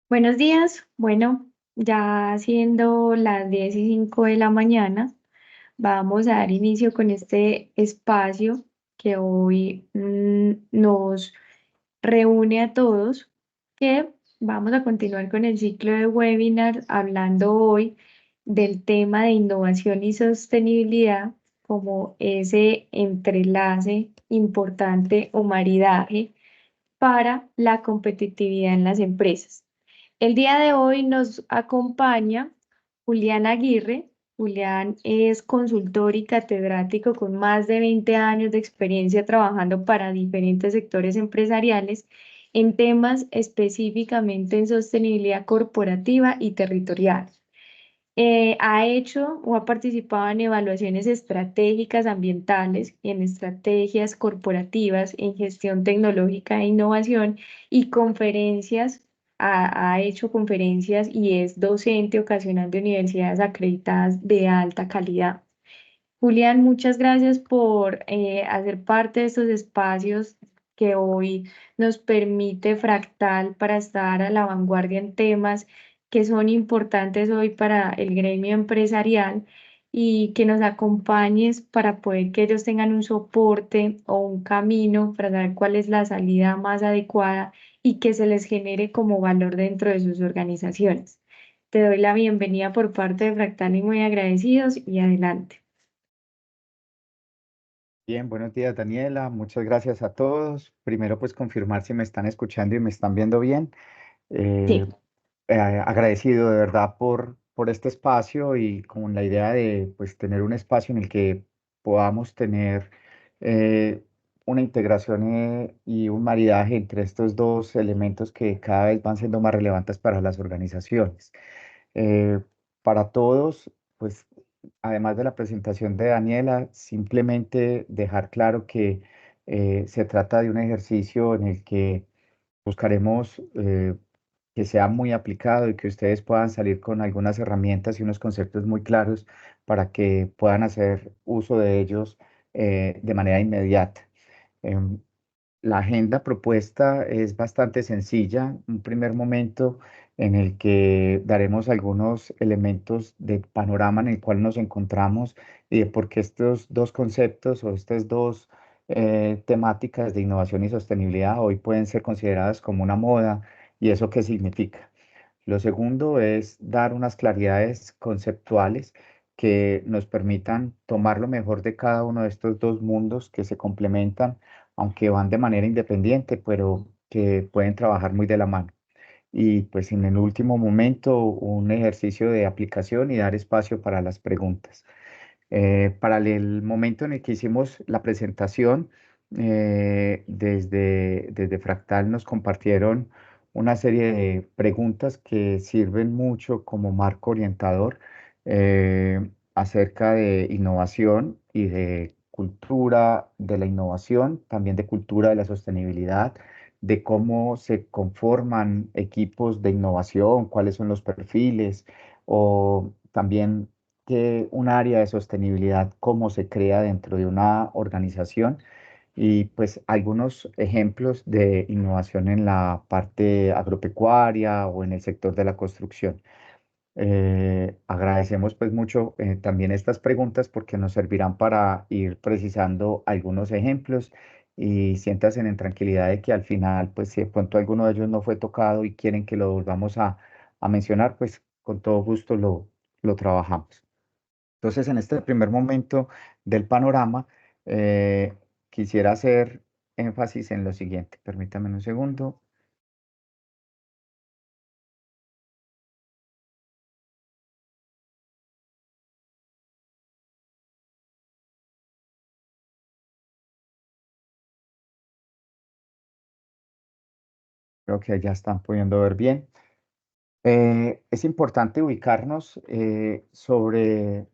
Buenos días. Bueno, ya siendo las 10:05 de la mañana, vamos a dar inicio con este espacio que hoy nos reúne a todos, que vamos a continuar con el ciclo de webinars hablando hoy del tema de innovación y sostenibilidad como ese entrelace importante o maridaje para la competitividad en las empresas. El día de hoy nos acompaña Julián Aguirre. Julián es consultor y catedrático con más de 20 años de experiencia trabajando para diferentes sectores empresariales en temas específicamente en sostenibilidad corporativa y territorial. Ha hecho o ha participado en evaluaciones estratégicas ambientales, en estrategias corporativas, en gestión tecnológica e innovación y conferencias. Ha hecho conferencias y es docente ocasional de universidades acreditadas de alta calidad. Julián, muchas gracias por hacer parte de estos espacios que hoy nos permite Fractal para estar a la vanguardia en temas que son importantes hoy para el gremio empresarial y que nos acompañes para poder que ellos tengan un soporte o un camino para saber cuál es la salida más adecuada y que se les genere como valor dentro de sus organizaciones. Te doy la bienvenida por parte de Fractal y muy agradecidos y adelante. Bien, buenos días, Daniela. Muchas gracias a todos. Primero, pues confirmar si me están escuchando y me están viendo bien. Sí. Eh, Agradecido de verdad por este espacio y con la idea de pues tener un espacio en el que podamos tener eh, una integración y un maridaje entre estos dos elementos que cada vez van siendo más relevantes para las organizaciones. Eh, para todos, pues además de la presentación de Daniela, simplemente dejar claro que se trata de un ejercicio en el que buscaremos que sea muy aplicado y que ustedes puedan salir con algunas herramientas y unos conceptos muy claros para que puedan hacer uso de ellos de manera inmediata. Em, la agenda propuesta es bastante sencilla, un primer momento en el que daremos algunos elementos de panorama en el cual nos encontramos y de por qué estos dos conceptos o estas dos temáticas de innovación y sostenibilidad hoy pueden ser consideradas como una moda y eso qué significa. Lo segundo es dar unas claridades conceptuales que nos permitan tomar lo mejor de cada uno de estos dos mundos que se complementan aunque van de manera independiente, pero que pueden trabajar muy de la mano. Y pues en el último momento, un ejercicio de aplicación y dar espacio para las preguntas. Para el momento en el que hicimos la presentación, desde Fractal nos compartieron una serie de preguntas que sirven mucho como marco orientador acerca de innovación y de cultura de la innovación, también de cultura de la sostenibilidad, de cómo se conforman equipos de innovación, cuáles son los perfiles, o también que un área de sostenibilidad, cómo se crea dentro de una organización y pues algunos ejemplos de innovación en la parte agropecuaria o en el sector de la construcción. Agradecemos pues mucho también estas preguntas porque nos servirán para ir precisando algunos ejemplos y siéntanse en tranquilidad de que al final pues si de pronto alguno de ellos no fue tocado y quieren que lo volvamos a mencionar, pues con todo gusto lo trabajamos. Entonces, en este primer momento del panorama, quisiera hacer énfasis en lo siguiente. Permítame un segundo. Creo que ya están pudiendo ver bien. Es importante ubicarnos sobre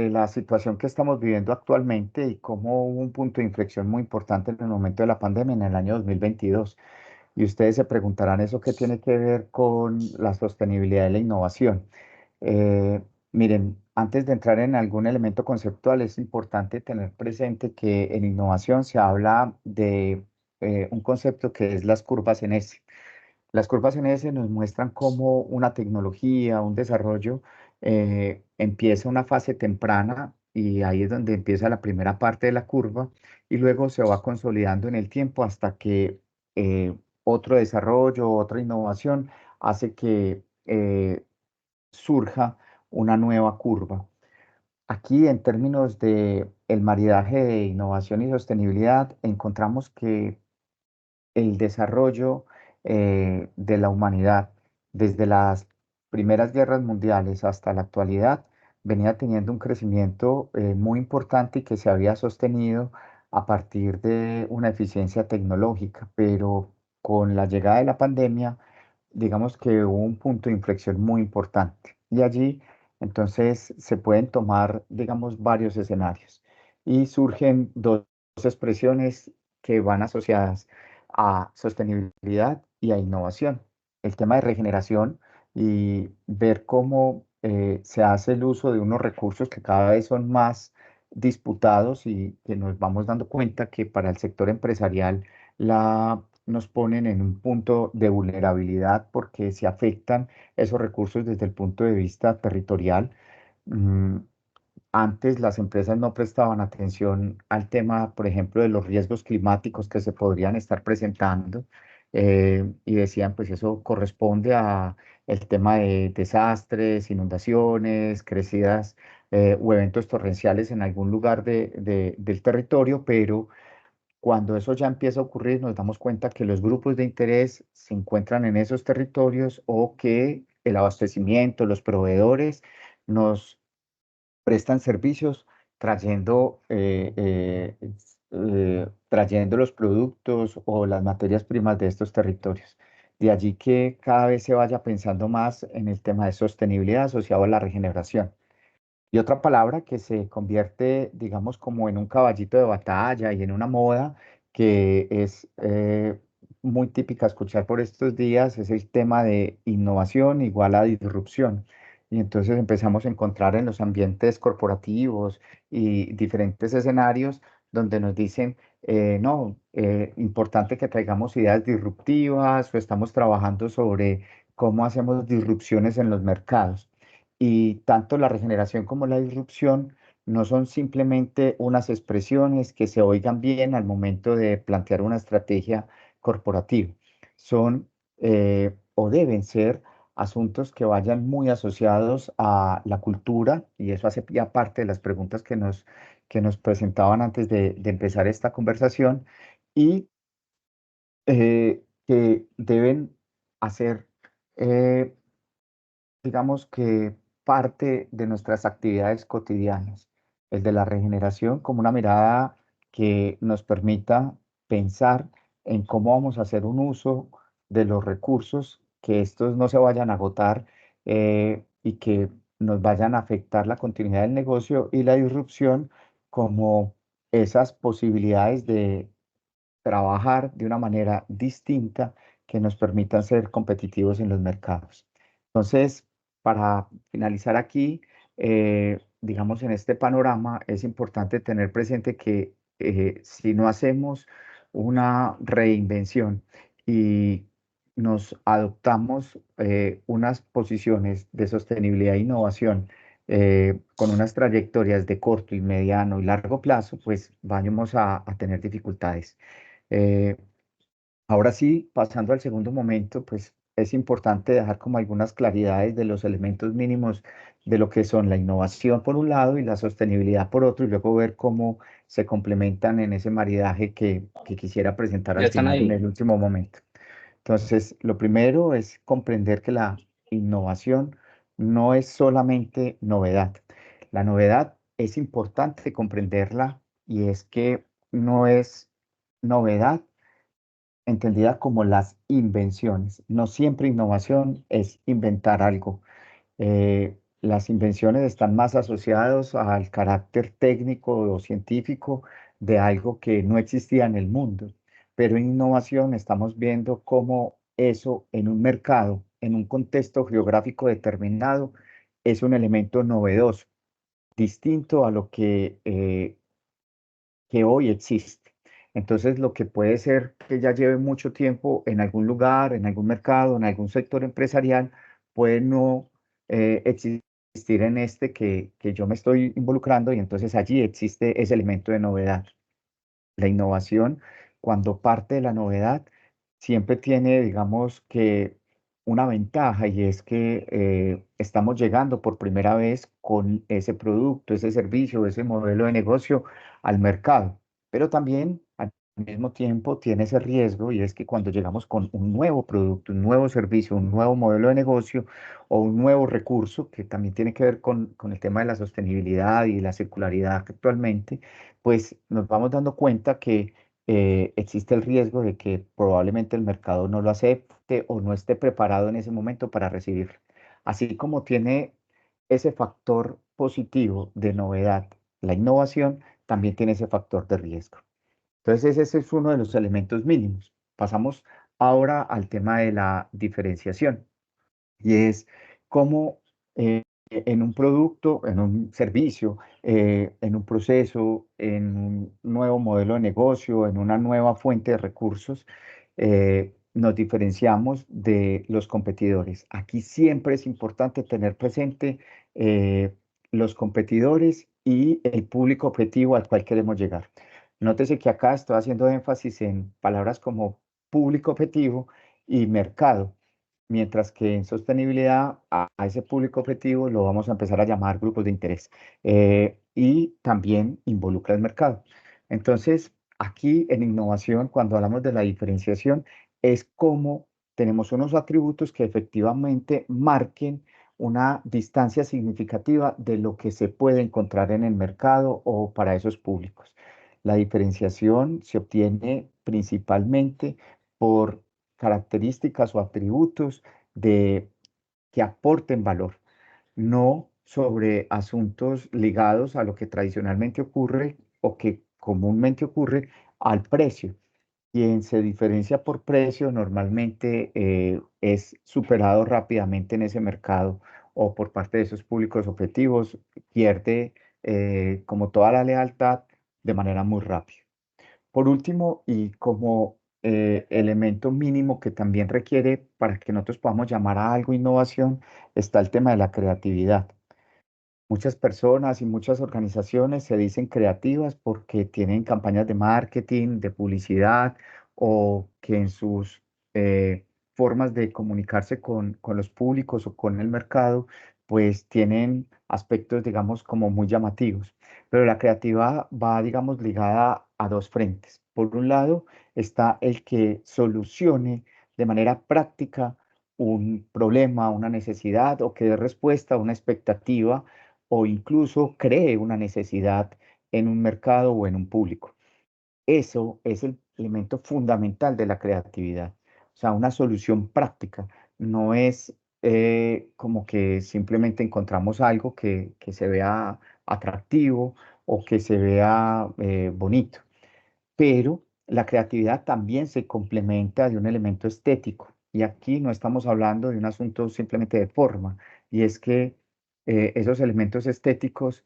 la situación que estamos viviendo actualmente y cómo hubo un punto de inflexión muy importante en el momento de la pandemia en el año 2022. Y ustedes se preguntarán eso qué tiene que ver con la sostenibilidad y la innovación. Eh, Miren, antes de entrar en algún elemento conceptual, es importante tener presente que en innovación se habla de un concepto que es las curvas en S. Las curvas NS nos muestran cómo una tecnología, un desarrollo, empieza una fase temprana y ahí es donde empieza la primera parte de la curva y luego se va consolidando en el tiempo hasta que otro desarrollo, otra innovación hace que surja una nueva curva. Aquí, en términos de el maridaje de innovación y sostenibilidad, encontramos que el desarrollo de la humanidad desde las primeras guerras mundiales hasta la actualidad venía teniendo un crecimiento muy importante y que se había sostenido a partir de una eficiencia tecnológica, pero con la llegada de la pandemia, digamos que hubo un punto de inflexión muy importante y allí entonces se pueden tomar, digamos, varios escenarios y surgen dos expresiones que van asociadas a sostenibilidad y a innovación. El tema de regeneración y ver cómo se hace el uso de unos recursos que cada vez son más disputados y que nos vamos dando cuenta que para el sector empresarial nos ponen en un punto de vulnerabilidad porque se afectan esos recursos desde el punto de vista territorial. Mm, Antes las empresas no prestaban atención al tema, por ejemplo, de los riesgos climáticos que se podrían estar presentando y decían, pues eso corresponde a el tema de desastres, inundaciones, crecidas o eventos torrenciales en algún lugar del territorio, pero cuando eso ya empieza a ocurrir, nos damos cuenta que los grupos de interés se encuentran en esos territorios o que el abastecimiento, los proveedores nos prestan servicios trayendo, trayendo los productos o las materias primas de estos territorios. De allí que cada vez se vaya pensando más en el tema de sostenibilidad asociado a la regeneración. Y otra palabra que se convierte, digamos, como en un caballito de batalla y en una moda que es muy típica escuchar por estos días es el tema de innovación igual a disrupción. Y entonces empezamos a encontrar en los ambientes corporativos y diferentes escenarios donde nos dicen, no, importante que traigamos ideas disruptivas o estamos trabajando sobre cómo hacemos disrupciones en los mercados. Y tanto la regeneración como la disrupción no son simplemente unas expresiones que se oigan bien al momento de plantear una estrategia corporativa. Son o deben ser asuntos que vayan muy asociados a la cultura, y eso hace ya parte de las preguntas que nos presentaban antes de empezar esta conversación, y que deben hacer eh, digamos que parte de nuestras actividades cotidianas, el de la regeneración como una mirada que nos permita pensar en cómo vamos a hacer un uso de los recursos, que estos no se vayan a agotar y que nos vayan a afectar la continuidad del negocio y la disrupción como esas posibilidades de trabajar de una manera distinta que nos permitan ser competitivos en los mercados. Entonces, para finalizar aquí, digamos, en este panorama es importante tener presente que si no hacemos una reinvención y nos adoptamos unas posiciones de sostenibilidad e innovación con unas trayectorias de corto y mediano y largo plazo, pues vamos a tener dificultades. Eh, Ahora sí, pasando al segundo momento, pues es importante dejar como algunas claridades de los elementos mínimos de lo que son la innovación por un lado y la sostenibilidad por otro, y luego ver cómo se complementan en ese maridaje que quisiera presentar Ya al están final en ahí. el último momento. Entonces, lo primero es comprender que la innovación no es solamente novedad. La novedad es importante comprenderla y es que no es novedad entendida como las invenciones. No siempre innovación es inventar algo. Las invenciones están más asociadas al carácter técnico o científico de algo que no existía en el mundo. Pero en innovación estamos viendo cómo eso en un mercado, en un contexto geográfico determinado, es un elemento novedoso, distinto a lo que hoy existe. Entonces, lo que puede ser que ya lleve mucho tiempo en algún lugar, en algún mercado, en algún sector empresarial, puede no existir en este que yo me estoy involucrando y entonces allí existe ese elemento de novedad. La innovación, cuando parte de la novedad, siempre tiene, digamos, que una ventaja y es que estamos llegando por primera vez con ese producto, ese servicio, ese modelo de negocio al mercado. Pero también al mismo tiempo tiene ese riesgo y es que cuando llegamos con un nuevo producto, un nuevo servicio, un nuevo modelo de negocio o un nuevo recurso que también tiene que ver con el tema de la sostenibilidad y la circularidad actualmente, pues nos vamos dando cuenta que existe el riesgo de que probablemente el mercado no lo acepte o no esté preparado en ese momento para recibirlo. Así como tiene ese factor positivo de novedad, la innovación también tiene ese factor de riesgo. Entonces, ese es uno de los elementos mínimos. Pasamos ahora al tema de la diferenciación y es cómo en un producto, en un servicio, en un proceso, en un nuevo modelo de negocio, en una nueva fuente de recursos, nos diferenciamos de los competidores. Aquí siempre es importante tener presente eh, los competidores y el público objetivo al cual queremos llegar. Nótese que acá estoy haciendo énfasis en palabras como público objetivo y mercado. Mientras que en sostenibilidad a ese público objetivo lo vamos a empezar a llamar grupos de interés y también involucra el mercado. Entonces, aquí en innovación, cuando hablamos de la diferenciación, es cómo tenemos unos atributos que efectivamente marquen una distancia significativa de lo que se puede encontrar en el mercado o para esos públicos. La diferenciación se obtiene principalmente por características o atributos de, que aporten valor, no sobre asuntos ligados a lo que tradicionalmente ocurre o que comúnmente ocurre al precio. Quien se diferencia por precio normalmente es superado rápidamente en ese mercado o por parte de esos públicos objetivos, pierde como toda la lealtad de manera muy rápida. Por último, y como elemento mínimo que también requiere para que nosotros podamos llamar a algo innovación, está el tema de la creatividad. Muchas personas y muchas organizaciones se dicen creativas porque tienen campañas de marketing, de publicidad o que en sus formas de comunicarse con los públicos o con el mercado, pues tienen aspectos, digamos, como muy llamativos. Pero la creatividad va, digamos, ligada a dos frentes. Por un lado está el que solucione de manera práctica un problema, una necesidad o que dé respuesta a una expectativa o incluso cree una necesidad en un mercado o en un público. Eso es el elemento fundamental de la creatividad, o sea, una solución práctica. No es como que simplemente encontramos algo que se vea atractivo o que se vea bonito, pero la creatividad también se complementa de un elemento estético. Y aquí no estamos hablando de un asunto simplemente de forma, y es que esos elementos estéticos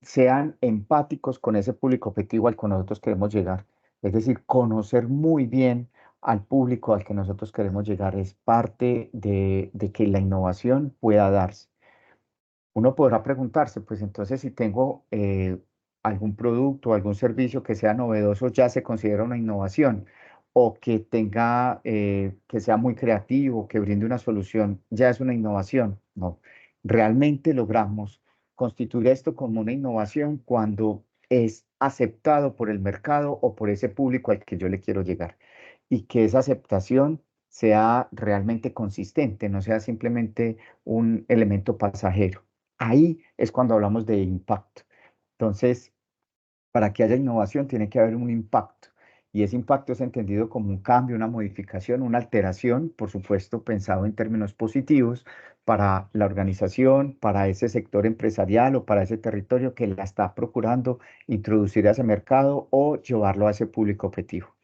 sean empáticos con ese público objetivo al que nosotros queremos llegar. Es decir, conocer muy bien al público al que nosotros queremos llegar es parte de que la innovación pueda darse. Uno podrá preguntarse, pues entonces si tengo algún producto, algún servicio que sea novedoso, ya se considera una innovación, o que tenga, que sea muy creativo, que brinde una solución, ya es una innovación. No, realmente logramos constituir esto como una innovación cuando es aceptado por el mercado o por ese público al que yo le quiero llegar y que esa aceptación sea realmente consistente, no sea simplemente un elemento pasajero. Ahí es cuando hablamos de impacto. Entonces, para que haya innovación tiene que haber un impacto. Y ese impacto es entendido como un cambio, una modificación, una alteración, por supuesto, pensado en términos positivos para la organización, para ese sector empresarial o para ese territorio que la está procurando introducir a ese mercado o llevarlo a ese público objetivo.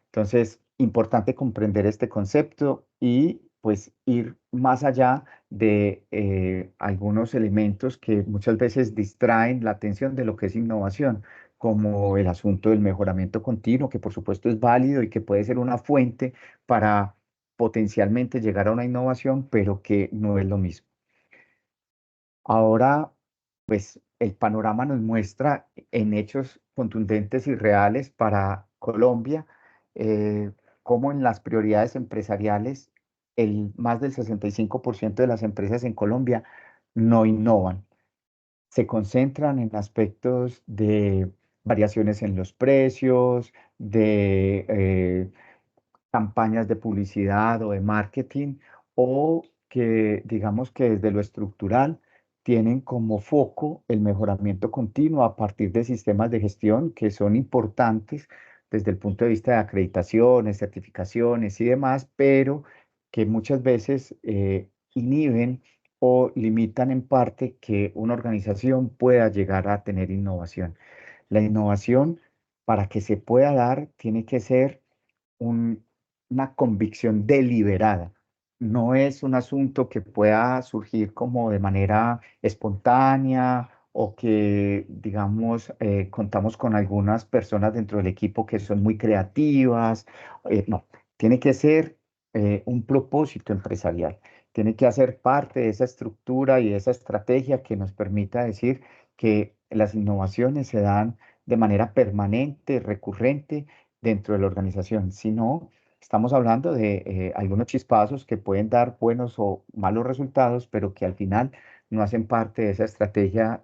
Entonces, importante comprender este concepto y pues ir más allá de algunos elementos que muchas veces distraen la atención de lo que es innovación, como el asunto del mejoramiento continuo, que por supuesto es válido y que puede ser una fuente para potencialmente llegar a una innovación, pero que no es lo mismo. Ahora, pues el panorama nos muestra en hechos contundentes y reales para Colombia, eh, cómo en las prioridades empresariales, más del 65% de las empresas en Colombia no innovan. Se concentran en aspectos de variaciones en los precios, de campañas de publicidad o de marketing, o que digamos que desde lo estructural tienen como foco el mejoramiento continuo a partir de sistemas de gestión que son importantes desde el punto de vista de acreditaciones, certificaciones y demás, pero que muchas veces inhiben o limitan en parte que una organización pueda llegar a tener innovación. La innovación, para que se pueda dar, tiene que ser un- una convicción deliberada. No es un asunto que pueda surgir como de manera espontánea o que, digamos, contamos con algunas personas dentro del equipo que son muy creativas. No, tiene que ser un propósito empresarial. Tiene que hacer parte de esa estructura y de esa estrategia que nos permita decir que las innovaciones se dan de manera permanente, recurrente dentro de la organización. Si no, estamos hablando de algunos chispazos que pueden dar buenos o malos resultados, pero que al final no hacen parte de esa estrategia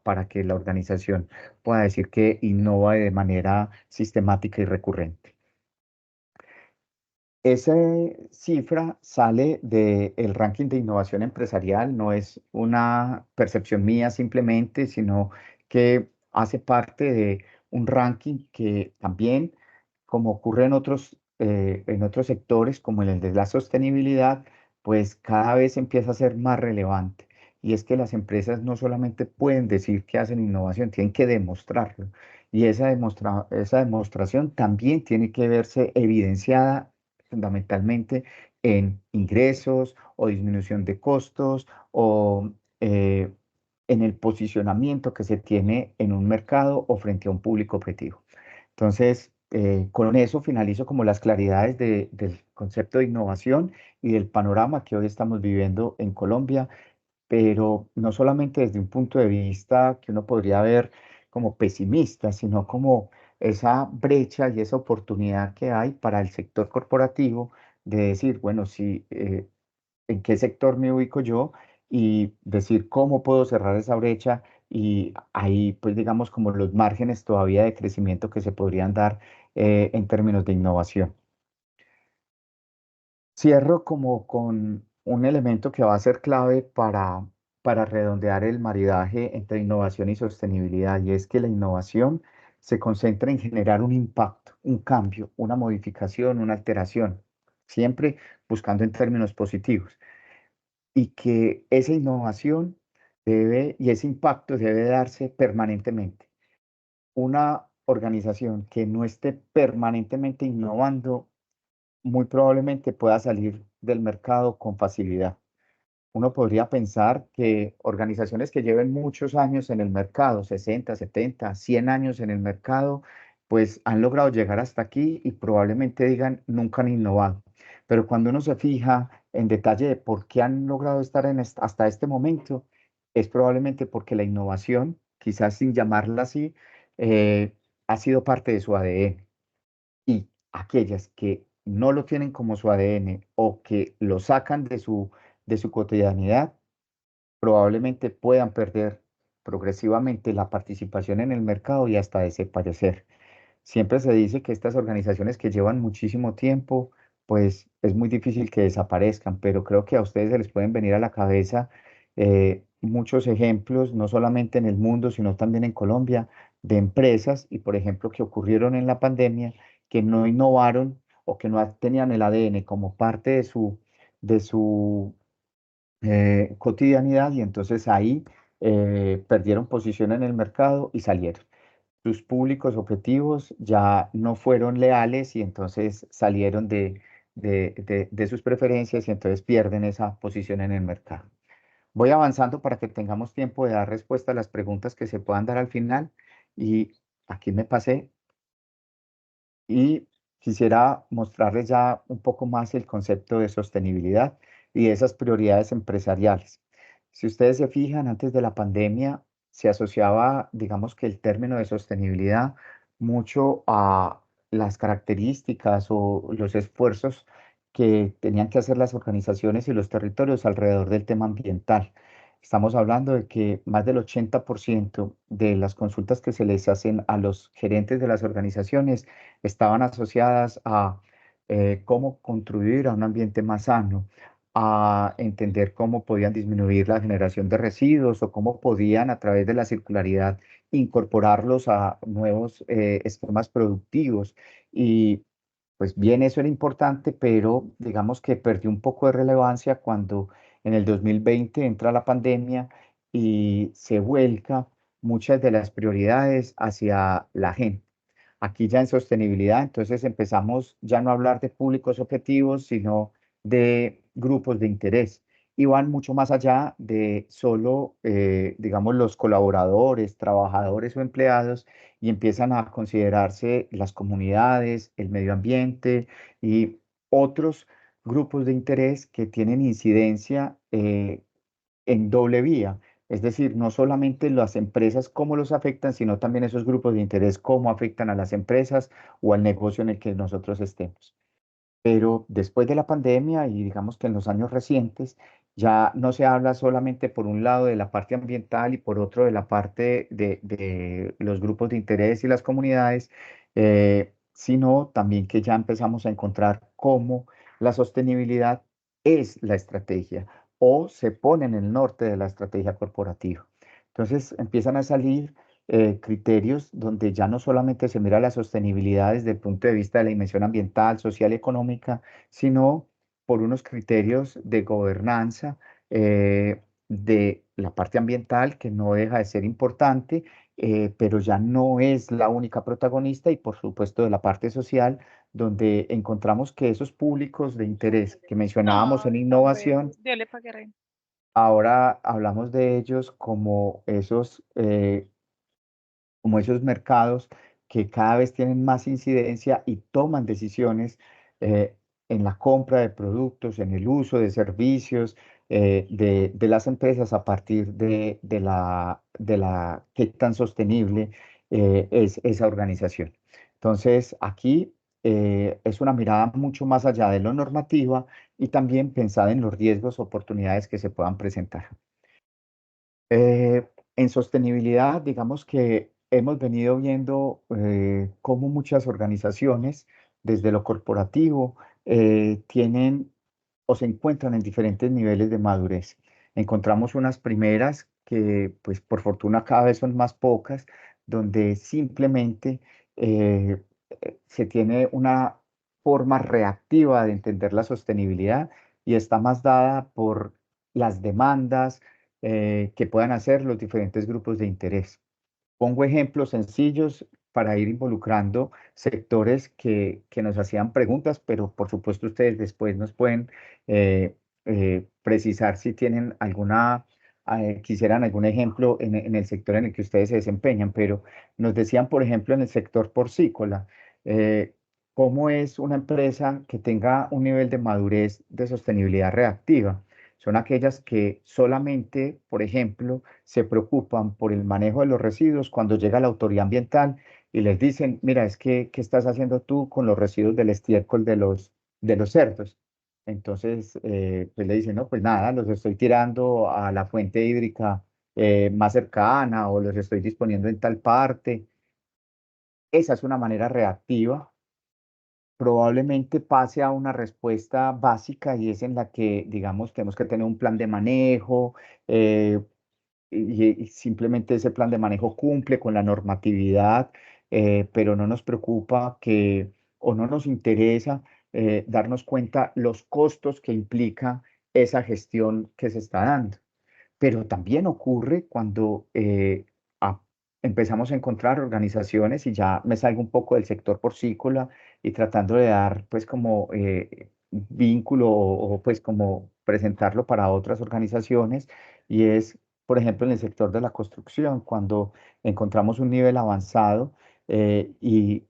para que la organización pueda decir que innova de manera sistemática y recurrente. Esa cifra sale del ranking de innovación empresarial, no es una percepción mía simplemente, sino que hace parte de un ranking que también, como ocurre en otros sectores, como en el de la sostenibilidad, pues cada vez empieza a ser más relevante. Y es que las empresas no solamente pueden decir que hacen innovación, tienen que demostrarlo. Y esa demostración también tiene que verse evidenciada fundamentalmente en ingresos o disminución de costos o en el posicionamiento que se tiene en un mercado o frente a un público objetivo. Entonces, con eso finalizo como las claridades del concepto de innovación y del panorama que hoy estamos viviendo en Colombia, pero no solamente desde un punto de vista que uno podría ver como pesimista, sino como esa brecha y esa oportunidad que hay para el sector corporativo de decir, bueno, si, ¿en qué sector me ubico yo? Y decir cómo puedo cerrar esa brecha y ahí, pues digamos, como los márgenes todavía de crecimiento que se podrían dar en términos de innovación. Cierro como con un elemento que va a ser clave para redondear el maridaje entre innovación y sostenibilidad, y es que la innovación se concentra en generar un impacto, un cambio, una modificación, una alteración, siempre buscando en términos positivos, y que esa innovación debe, y ese impacto debe darse permanentemente. Una organización que no esté permanentemente innovando muy probablemente pueda salir del mercado con facilidad. Uno podría pensar que organizaciones que lleven muchos años en el mercado, 60, 70, 100 años en el mercado, pues han logrado llegar hasta aquí y probablemente digan nunca han innovado. Pero cuando uno se fija en detalle de por qué han logrado estar hasta este momento, es probablemente porque la innovación, quizás sin llamarla así, eh, ha sido parte de su ADN, y aquellas que no lo tienen como su ADN o que lo sacan de su cotidianidad, probablemente puedan perder progresivamente la participación en el mercado y hasta desaparecer. Siempre se dice que estas organizaciones que llevan muchísimo tiempo, pues es muy difícil que desaparezcan, pero creo que a ustedes se les pueden venir a la cabeza muchos ejemplos, no solamente en el mundo, sino también en Colombia, de empresas y, por ejemplo, que ocurrieron en la pandemia, que no innovaron o que no tenían el ADN como parte de su cotidianidad, y entonces ahí perdieron posición en el mercado y salieron. Sus públicos objetivos ya no fueron leales y entonces salieron de sus preferencias y entonces pierden esa posición en el mercado. Voy avanzando para que tengamos tiempo de dar respuesta a las preguntas que se puedan dar al final, y aquí me pasé y quisiera mostrarles ya un poco más el concepto de sostenibilidad y de esas prioridades empresariales. Si ustedes se fijan, antes de la pandemia se asociaba, digamos que el término de sostenibilidad mucho a las características o los esfuerzos que tenían que hacer las organizaciones y los territorios alrededor del tema ambiental. Estamos hablando de que más del 80% de las consultas que se les hacen a los gerentes de las organizaciones estaban asociadas a cómo contribuir a un ambiente más sano, a entender cómo podían disminuir la generación de residuos o cómo podían a través de la circularidad incorporarlos a nuevos esquemas productivos. Y pues bien, eso era importante, pero digamos que perdió un poco de relevancia cuando en el 2020 entra la pandemia y se vuelca muchas de las prioridades hacia la gente. Aquí ya en sostenibilidad, entonces empezamos ya no a hablar de públicos objetivos, sino de grupos de interés. Y van mucho más allá de solo, digamos, los colaboradores, trabajadores o empleados, y empiezan a considerarse las comunidades, el medio ambiente y otros grupos de interés que tienen incidencia en doble vía. Es decir, no solamente las empresas cómo los afectan, sino también esos grupos de interés cómo afectan a las empresas o al negocio en el que nosotros estemos. Pero después de la pandemia y digamos que en los años recientes, ya no se habla solamente por un lado de la parte ambiental y por otro de la parte de los grupos de interés y las comunidades, sino también que ya empezamos a encontrar cómo la sostenibilidad es la estrategia o se pone en el norte de la estrategia corporativa. Entonces empiezan a salir criterios donde ya no solamente se mira la sostenibilidad desde el punto de vista de la dimensión ambiental, social y económica, sino por unos criterios de gobernanza de la parte ambiental, que no deja de ser importante, pero ya no es la única protagonista, y por supuesto de la parte social, donde encontramos que esos públicos de interés que mencionábamos en Ay, tan bello. innovación, Dios le pague, reina. ahora hablamos de ellos como esos mercados que cada vez tienen más incidencia y toman decisiones eh, en la compra de productos, en el uso de servicios de las empresas a partir de la qué tan sostenible es esa organización. Entonces, aquí es una mirada mucho más allá de lo normativa y también pensada en los riesgos, oportunidades que se puedan presentar. En sostenibilidad, digamos que hemos venido viendo cómo muchas organizaciones, desde lo corporativo, tienen o se encuentran en diferentes niveles de madurez. Encontramos unas primeras que, pues por fortuna, cada vez son más pocas, donde simplemente eh, se tiene una forma reactiva de entender la sostenibilidad y está más dada por las demandas que puedan hacer los diferentes grupos de interés. Pongo ejemplos sencillos para ir involucrando sectores que nos hacían preguntas, pero por supuesto ustedes después nos pueden eh, precisar si tienen quisieran algún ejemplo en el sector en el que ustedes se desempeñan, pero nos decían, por ejemplo, en el sector porcícola, eh, cómo es una empresa que tenga un nivel de madurez de sostenibilidad reactiva. Son aquellas que solamente, por ejemplo, se preocupan por el manejo de los residuos cuando llega la autoridad ambiental y les dicen, mira, es que, ¿qué estás haciendo tú con los residuos del estiércol de los cerdos? Entonces, pues le dicen, no, pues nada, los estoy tirando a la fuente hídrica más cercana o los estoy disponiendo en tal parte. Esa es una manera reactiva. Probablemente pase a una respuesta básica y es en la que, digamos, tenemos que tener un plan de manejo, eh, y simplemente ese plan de manejo cumple con la normatividad, pero no nos preocupa o no nos interesa darnos cuenta los costos que implica esa gestión que se está dando. Pero también ocurre cuando empezamos a encontrar organizaciones, y ya me salgo un poco del sector porcícola y tratando de dar pues como vínculo o pues como presentarlo para otras organizaciones, y es, por ejemplo, en el sector de la construcción, cuando encontramos un nivel avanzado y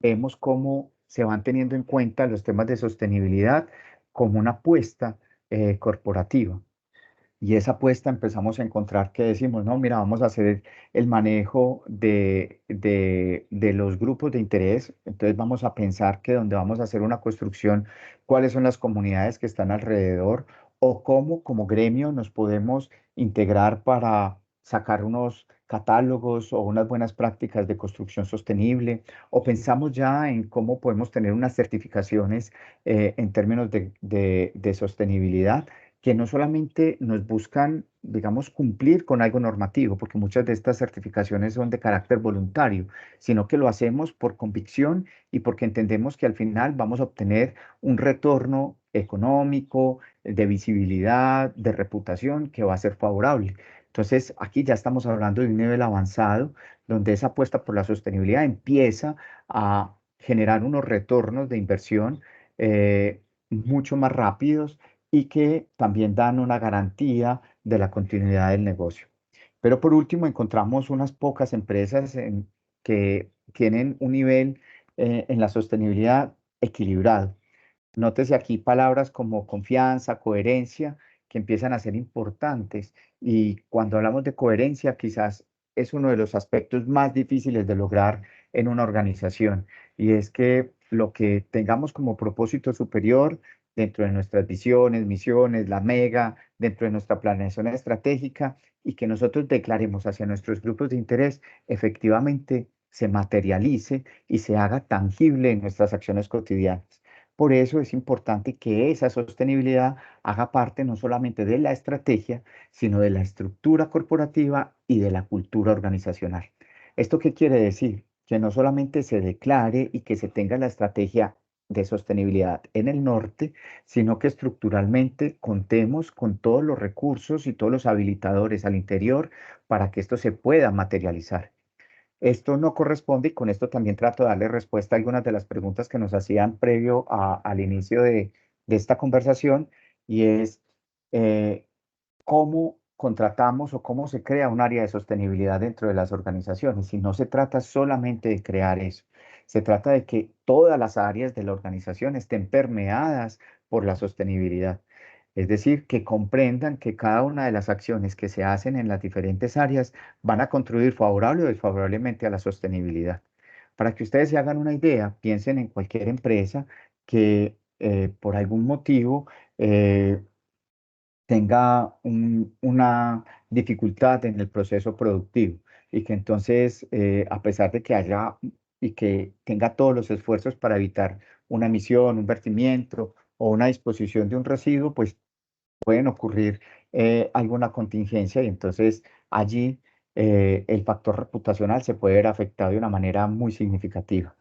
vemos cómo se van teniendo en cuenta los temas de sostenibilidad como una apuesta corporativa. Y esa apuesta empezamos a encontrar que decimos, no, mira, vamos a hacer el manejo de los grupos de interés. Entonces vamos a pensar que donde vamos a hacer una construcción, cuáles son las comunidades que están alrededor o cómo como gremio nos podemos integrar para sacar unos catálogos o unas buenas prácticas de construcción sostenible. O pensamos ya en cómo podemos tener unas certificaciones en términos de sostenibilidad que no solamente nos buscan, digamos, cumplir con algo normativo, porque muchas de estas certificaciones son de carácter voluntario, sino que lo hacemos por convicción y porque entendemos que al final vamos a obtener un retorno económico, de visibilidad, de reputación que va a ser favorable. Entonces, aquí ya estamos hablando de un nivel avanzado donde esa apuesta por la sostenibilidad empieza a generar unos retornos de inversión mucho más rápidos y que también dan una garantía de la continuidad del negocio. Pero por último, encontramos unas pocas empresas que tienen un nivel en la sostenibilidad equilibrado. Nótese aquí palabras como confianza, coherencia, que empiezan a ser importantes. Y cuando hablamos de coherencia, quizás es uno de los aspectos más difíciles de lograr en una organización. Y es que lo que tengamos como propósito superior dentro de nuestras visiones, misiones, la mega, dentro de nuestra planeación estratégica y que nosotros declaremos hacia nuestros grupos de interés, efectivamente se materialice y se haga tangible en nuestras acciones cotidianas. Por eso es importante que esa sostenibilidad haga parte no solamente de la estrategia, sino de la estructura corporativa y de la cultura organizacional. ¿Esto qué quiere decir? Que no solamente se declare y que se tenga la estrategia de sostenibilidad en el norte, sino que estructuralmente contemos con todos los recursos y todos los habilitadores al interior para que esto se pueda materializar. Esto no corresponde y con esto también trato de darle respuesta a algunas de las preguntas que nos hacían previo al inicio de esta conversación y es eh, cómo contratamos o cómo se crea un área de sostenibilidad dentro de las organizaciones. Y no se trata solamente de crear eso, se trata de que todas las áreas de la organización estén permeadas por la sostenibilidad. Es decir, que comprendan que cada una de las acciones que se hacen en las diferentes áreas van a contribuir favorable o desfavorablemente a la sostenibilidad. Para que ustedes se hagan una idea, piensen en cualquier empresa que por algún motivo tenga una dificultad en el proceso productivo y que entonces, a pesar de que haya y que tenga todos los esfuerzos para evitar una emisión, un vertimiento o una disposición de un residuo, pues pueden ocurrir alguna contingencia y entonces allí el factor reputacional se puede ver afectado de una manera muy significativa.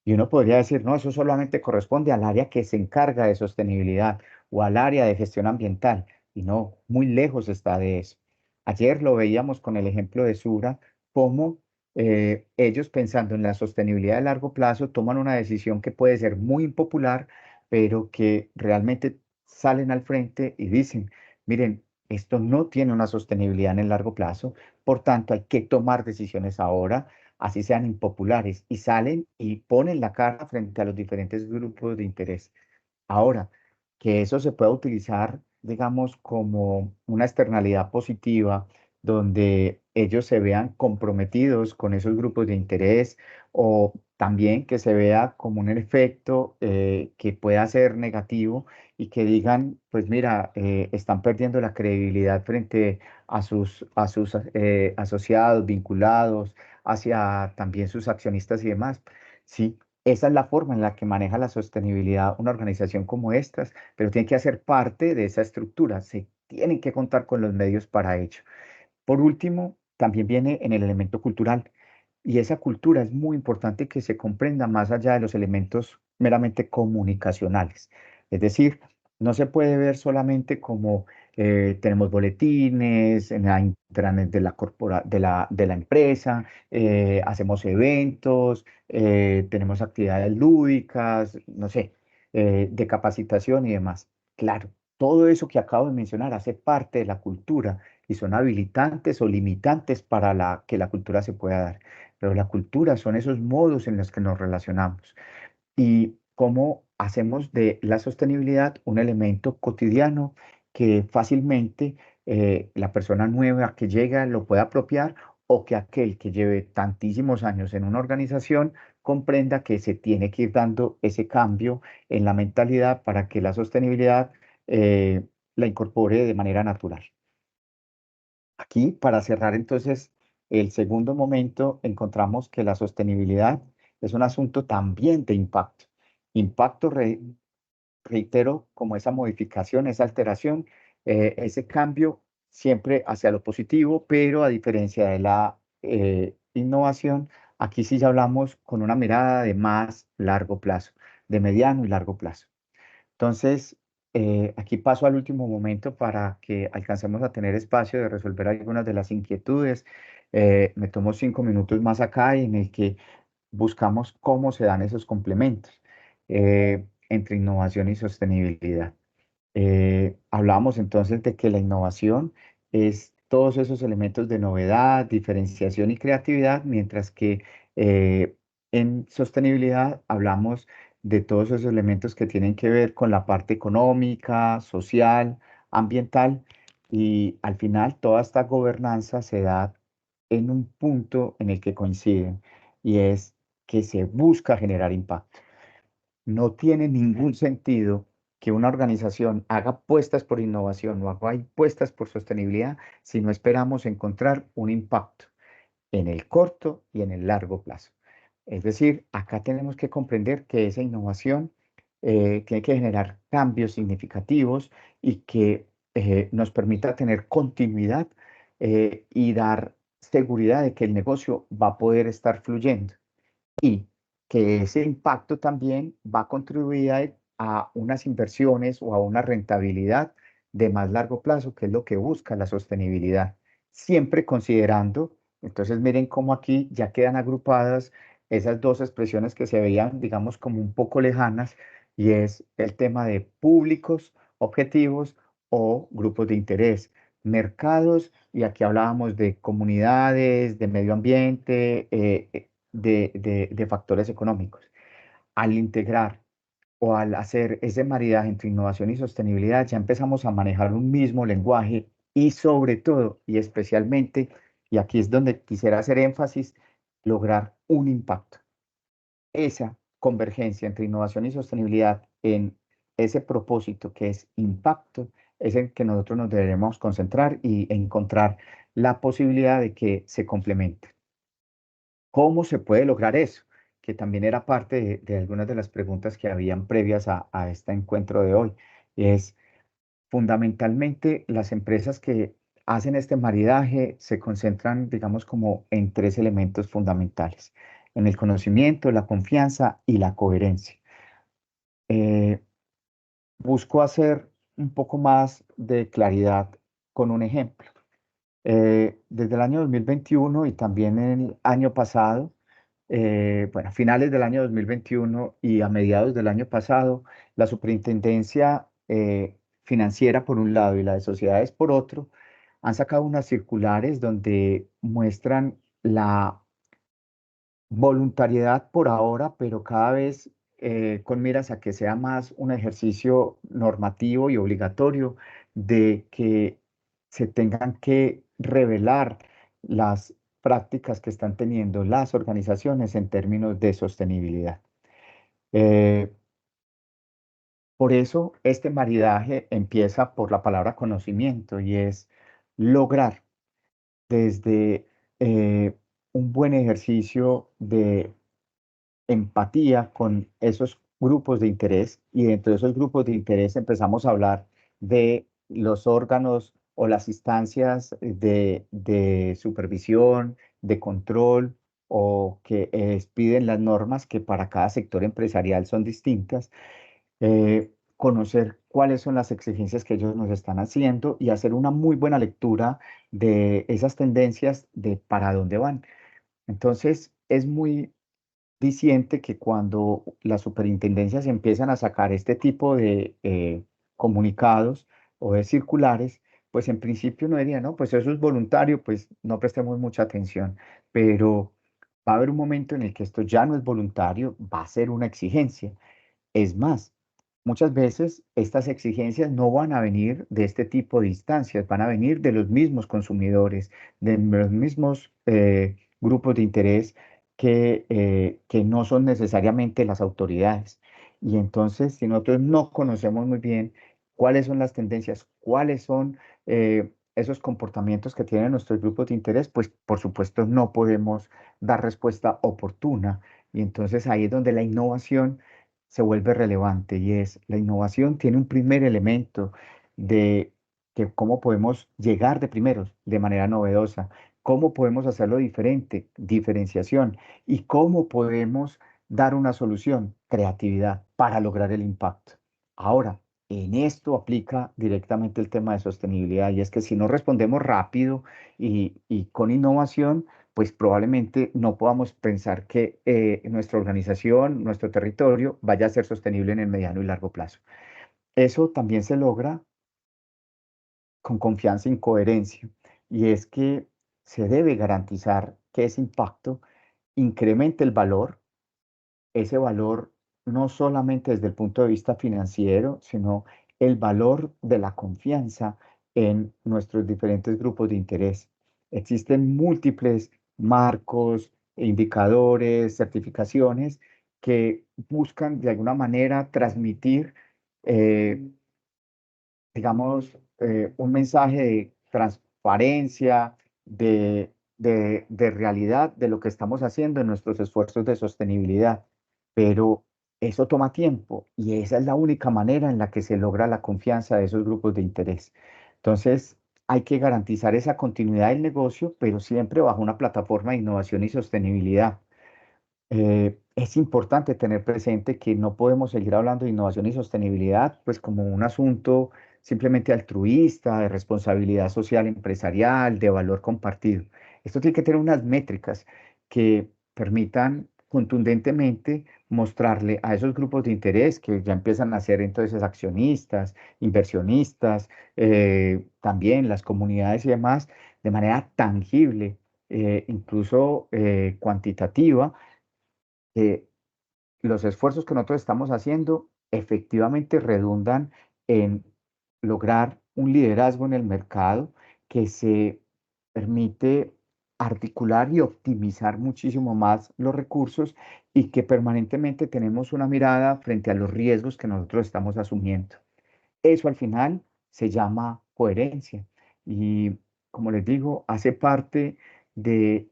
Y uno podría decir, no, eso solamente corresponde al área que se encarga de sostenibilidad o al área de gestión ambiental. Y no, muy lejos está de eso. Ayer lo veíamos con el ejemplo de Sura, cómo ellos pensando en la sostenibilidad de largo plazo toman una decisión que puede ser muy impopular, pero que realmente salen al frente y dicen, miren, esto no tiene una sostenibilidad en el largo plazo, por tanto hay que tomar decisiones ahora así sean impopulares, y salen y ponen la cara frente a los diferentes grupos de interés. Ahora, que eso se pueda utilizar, digamos, como una externalidad positiva, donde ellos se vean comprometidos con esos grupos de interés, o también que se vea como un efecto que pueda ser negativo y que digan, pues mira, están perdiendo la credibilidad frente a sus asociados, vinculados, hacia también sus accionistas y demás. Sí, esa es la forma en la que maneja la sostenibilidad una organización como estas, pero tiene que hacer parte de esa estructura. Se tienen que contar con los medios para ello. Por último, también viene en el elemento cultural. Y esa cultura es muy importante que se comprenda más allá de los elementos meramente comunicacionales. Es decir, no se puede ver solamente como tenemos boletines en la intranet de la empresa, hacemos eventos, tenemos actividades lúdicas, no sé, de capacitación y demás. Claro, todo eso que acabo de mencionar hace parte de la cultura y son habilitantes o limitantes para que la cultura se pueda dar. Pero la cultura son esos modos en los que nos relacionamos y cómo hacemos de la sostenibilidad un elemento cotidiano que fácilmente la persona nueva que llega lo pueda apropiar o que aquel que lleve tantísimos años en una organización comprenda que se tiene que ir dando ese cambio en la mentalidad para que la sostenibilidad la incorpore de manera natural. Aquí, para cerrar entonces el segundo momento, encontramos que la sostenibilidad es un asunto también de impacto. Impacto, reitero, como esa modificación, esa alteración, ese cambio siempre hacia lo positivo, pero a diferencia de la innovación, aquí sí ya hablamos con una mirada de más largo plazo, de mediano y largo plazo. Entonces, aquí paso al último momento para que alcancemos a tener espacio de resolver algunas de las inquietudes. Me tomo 5 minutos más acá en el que buscamos cómo se dan esos complementos entre innovación y sostenibilidad. Hablábamos entonces de que la innovación es todos esos elementos de novedad, diferenciación y creatividad, mientras que en sostenibilidad hablamos de todos esos elementos que tienen que ver con la parte económica, social, ambiental, y al final toda esta gobernanza se da en un punto en el que coinciden, y es que se busca generar impacto. No tiene ningún sentido que una organización haga apuestas por innovación o haga apuestas por sostenibilidad si no esperamos encontrar un impacto en el corto y en el largo plazo. Es decir, acá tenemos que comprender que esa innovación tiene que generar cambios significativos y que nos permita tener continuidad y dar seguridad de que el negocio va a poder estar fluyendo y que ese impacto también va a contribuir a unas inversiones o a una rentabilidad de más largo plazo, que es lo que busca la sostenibilidad, siempre considerando, entonces miren cómo aquí ya quedan agrupadas esas dos expresiones que se veían, digamos, como un poco lejanas, y es el tema de públicos, objetivos o grupos de interés, mercados, y aquí hablábamos de comunidades, de medio ambiente, de factores económicos. Al integrar o al hacer ese maridaje entre innovación y sostenibilidad, ya empezamos a manejar un mismo lenguaje y sobre todo y especialmente, y aquí es donde quisiera hacer énfasis, lograr un impacto. Esa convergencia entre innovación y sostenibilidad en ese propósito que es impacto es en que nosotros nos deberemos concentrar y encontrar la posibilidad de que se complementen. ¿Cómo se puede lograr eso? Que también era parte de algunas de las preguntas que habían previas a este encuentro de hoy. Es fundamentalmente las empresas que hacen este maridaje se concentran, digamos, como en tres elementos fundamentales, en el conocimiento, la confianza y la coherencia. Eh, Busco hacer un poco más de claridad con un ejemplo. Desde el año 2021 y también el año pasado, bueno, a finales del año 2021 y a mediados del año pasado, la Superintendencia Financiera por un lado y la de Sociedades por otro, han sacado unas circulares donde muestran la voluntariedad por ahora, pero cada vez con miras a que sea más un ejercicio normativo y obligatorio de que se tengan que revelar las prácticas que están teniendo las organizaciones en términos de sostenibilidad. Eh, por eso este maridaje empieza por la palabra conocimiento y es lograr desde un buen ejercicio de empatía con esos grupos de interés y dentro de esos grupos de interés empezamos a hablar de los órganos o las instancias de supervisión, de control o que expiden las normas que para cada sector empresarial son distintas, conocer cuáles son las exigencias que ellos nos están haciendo y hacer una muy buena lectura de esas tendencias de para dónde van. Entonces, es muy diciente que cuando las superintendencias empiezan a sacar este tipo de comunicados o de circulares, pues en principio no diría, no, pues eso es voluntario, pues no prestemos mucha atención, pero va a haber un momento en el que esto ya no es voluntario, va a ser una exigencia. Es más, muchas veces estas exigencias no van a venir de este tipo de instancias, van a venir de los mismos consumidores, de los mismos grupos de interés que no son necesariamente las autoridades. Y entonces, si nosotros no conocemos muy bien cuáles son las tendencias, cuáles son esos comportamientos que tienen nuestros grupos de interés, pues por supuesto no podemos dar respuesta oportuna. Y entonces ahí es donde la innovación se vuelve relevante y es la innovación tiene un primer elemento de que cómo podemos llegar de primeros de manera novedosa, cómo podemos hacerlo diferente, diferenciación y cómo podemos dar una solución, creatividad para lograr el impacto. Ahora, en esto aplica directamente el tema de sostenibilidad y es que si no respondemos rápido y con innovación, pues probablemente no podamos pensar que nuestra organización, nuestro territorio vaya a ser sostenible en el mediano y largo plazo. Eso también se logra con confianza y coherencia, y es que se debe garantizar que ese impacto incremente el valor, ese valor no solamente desde el punto de vista financiero, sino el valor de la confianza en nuestros diferentes grupos de interés. Existen múltiples marcos, indicadores, certificaciones que buscan de alguna manera transmitir eh, digamos, un mensaje de transparencia, de realidad de lo que estamos haciendo en nuestros esfuerzos de sostenibilidad. Pero eso toma tiempo y esa es la única manera en la que se logra la confianza de esos grupos de interés. Entonces, hay que garantizar esa continuidad del negocio, pero siempre bajo una plataforma de innovación y sostenibilidad. Es importante tener presente que no podemos seguir hablando de innovación y sostenibilidad, pues como un asunto simplemente altruista, de responsabilidad social empresarial, de valor compartido. Esto tiene que tener unas métricas que permitan contundentemente mostrarle a esos grupos de interés que ya empiezan a ser entonces accionistas, inversionistas, también las comunidades y demás, de manera tangible, incluso cuantitativa que los esfuerzos que nosotros estamos haciendo efectivamente redundan en lograr un liderazgo en el mercado que se permite articular y optimizar muchísimo más los recursos y que permanentemente tenemos una mirada frente a los riesgos que nosotros estamos asumiendo. Eso al final se llama coherencia y, como les digo, hace parte de,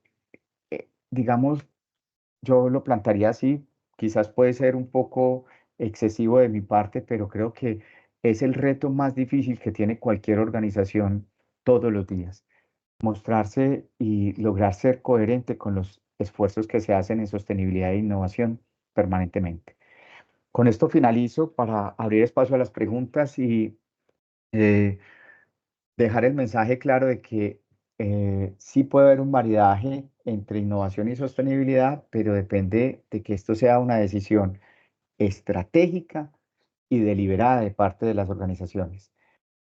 digamos, yo lo plantearía así, quizás puede ser un poco excesivo de mi parte, pero creo que es el reto más difícil que tiene cualquier organización todos los días. Mostrarse y lograr ser coherente con los esfuerzos que se hacen en sostenibilidad e innovación permanentemente. Con esto finalizo para abrir espacio a las preguntas y eh, dejar el mensaje claro de que sí puede haber un maridaje entre innovación y sostenibilidad, pero depende de que esto sea una decisión estratégica y deliberada de parte de las organizaciones,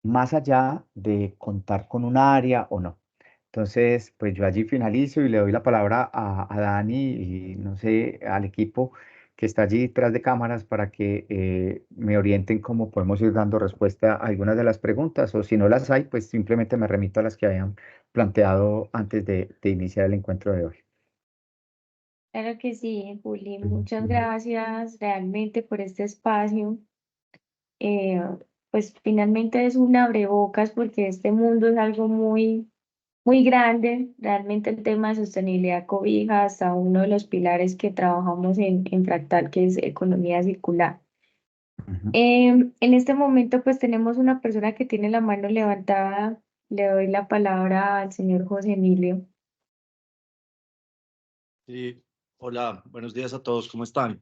más allá de contar con un área o no. Entonces, pues yo allí finalizo y le doy la palabra a Dani y no sé, al equipo que está allí detrás de cámaras para que me orienten cómo podemos ir dando respuesta a algunas de las preguntas o si no las hay, pues simplemente me remito a las que habían planteado antes de iniciar el encuentro de hoy. Claro que sí, Juli, muchas gracias realmente por este espacio. Eh, pues finalmente es un abrebocas porque este mundo es algo muy grande. Realmente el tema de sostenibilidad cobija hasta uno de los pilares que trabajamos en Fractal, que es economía circular. Ujú. En este momento pues tenemos una persona que tiene la mano levantada. Le doy la palabra al señor José Emilio. Sí, hola, buenos días a todos, ¿cómo están?